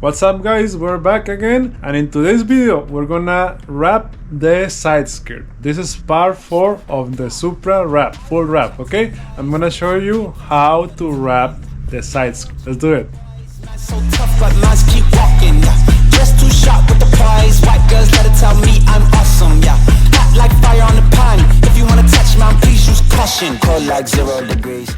What's up guys, we're back again, and in today's video we're gonna wrap the side skirt. This is part 4 of the Supra wrap, full wrap, okay? I'm gonna show you how to wrap the side skirt. Let's do it. So tough, but minds keep walking, yeah. Just too sharp with the prize. White girls let it tell me I'm awesome, yeah. Hot like fire on the pan. If you wanna touch mine, please use caution. Cold like 0 degrees.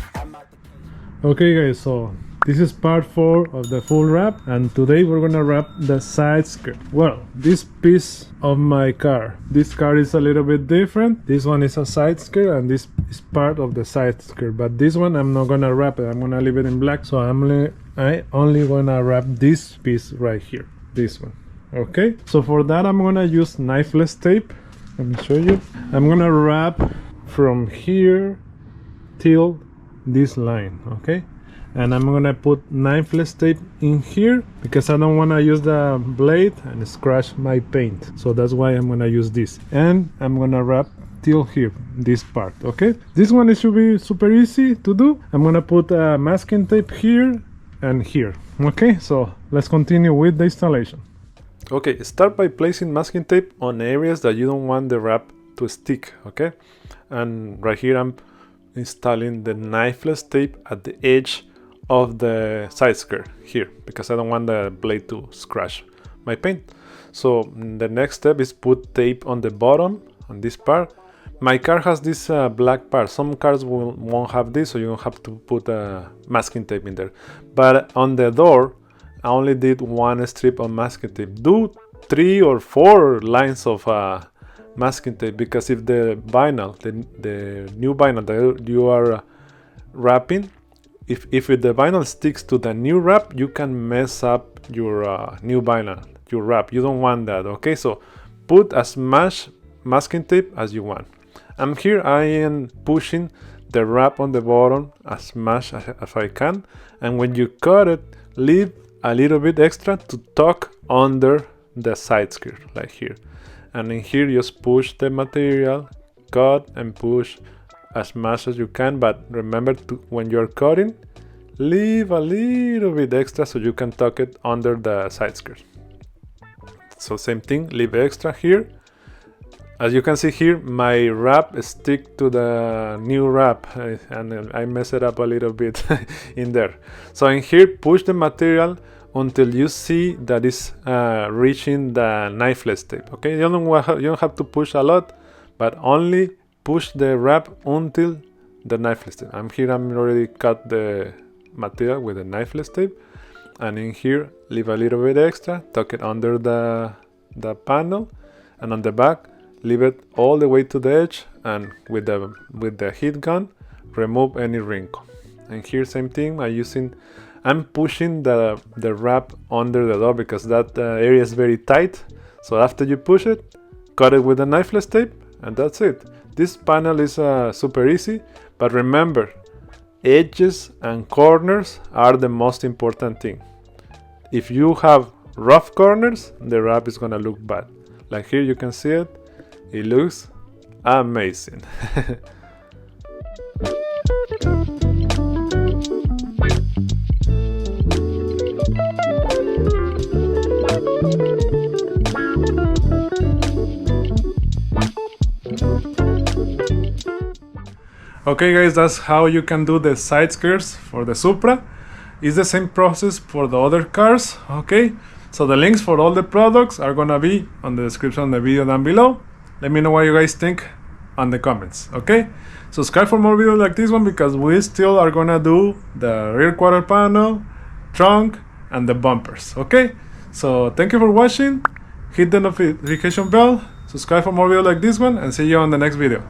Okay guys, so this is part 4 of the full wrap, and today we're gonna wrap the side skirt. Well, this piece of my car, this car is a little bit different. This one is a side skirt and this is part of the side skirt, but this one I'm not gonna wrap it. I'm gonna leave it in black, so I only gonna wrap this piece right here, this one. Okay, so for that I'm gonna use knifeless tape. Let me show you. I'm gonna wrap from here till this line, okay? And I'm gonna put knifeless tape in here because I don't want to use the blade and scratch my paint, so that's why I'm gonna use this. And I'm gonna wrap till here, this part, okay? This one, it should be super easy to do. I'm gonna put masking tape here and here, okay? So let's continue with the installation. Okay, start by placing masking tape on areas that you don't want the wrap to stick, okay? And right here I'm installing the knifeless tape at the edge of the side skirt here because I don't want the blade to scratch my paint. So the next step is put tape on the bottom on this part. My car has this black part. Some cars won't have this, so you don't have to put masking tape in there. But on the door I only did 1 strip of masking tape. Do 3 or 4 lines of masking tape, because if the vinyl, the new vinyl that you are wrapping, if the vinyl sticks to the new wrap, you can mess up your new vinyl, your wrap. You don't want that, okay? So put as much masking tape as you want. Here I am pushing the wrap on the bottom as much as I can, and when you cut it, leave a little bit extra to tuck under the side skirt, like here. And in here just push the material, cut and push as much as you can, but remember to, when you're cutting, leave a little bit extra so you can tuck it under the side skirt. So same thing, leave extra here. As you can see here, my wrap stick to the new wrap, and I mess it up a little bit in there. So in here, push the material until you see that it's reaching the knifeless tape, okay? You don't have to push a lot, but only push the wrap until the knifeless tape. I'm already cut the material with the knifeless tape, and in here leave a little bit extra, tuck it under the panel, and on the back leave it all the way to the edge, and with the heat gun remove any wrinkle. And here same thing, I'm pushing the wrap under the door because that area is very tight. So after you push it, cut it with the knifeless tape, and that's it. This panel is super easy, but remember, edges and corners are the most important thing. If you have rough corners, the wrap is gonna look bad. Like here you can see it, it looks amazing. Okay guys, that's how you can do the side skirts for the Supra. It's the same process for the other cars, okay? So the links for all the products are gonna be on the description of the video down below. Let me know what you guys think on the comments, okay? Subscribe for more videos like this one because we still are gonna do the rear quarter panel, trunk, and the bumpers, okay? So thank you for watching. Hit the notification bell, subscribe for more videos like this one, and see you on the next video.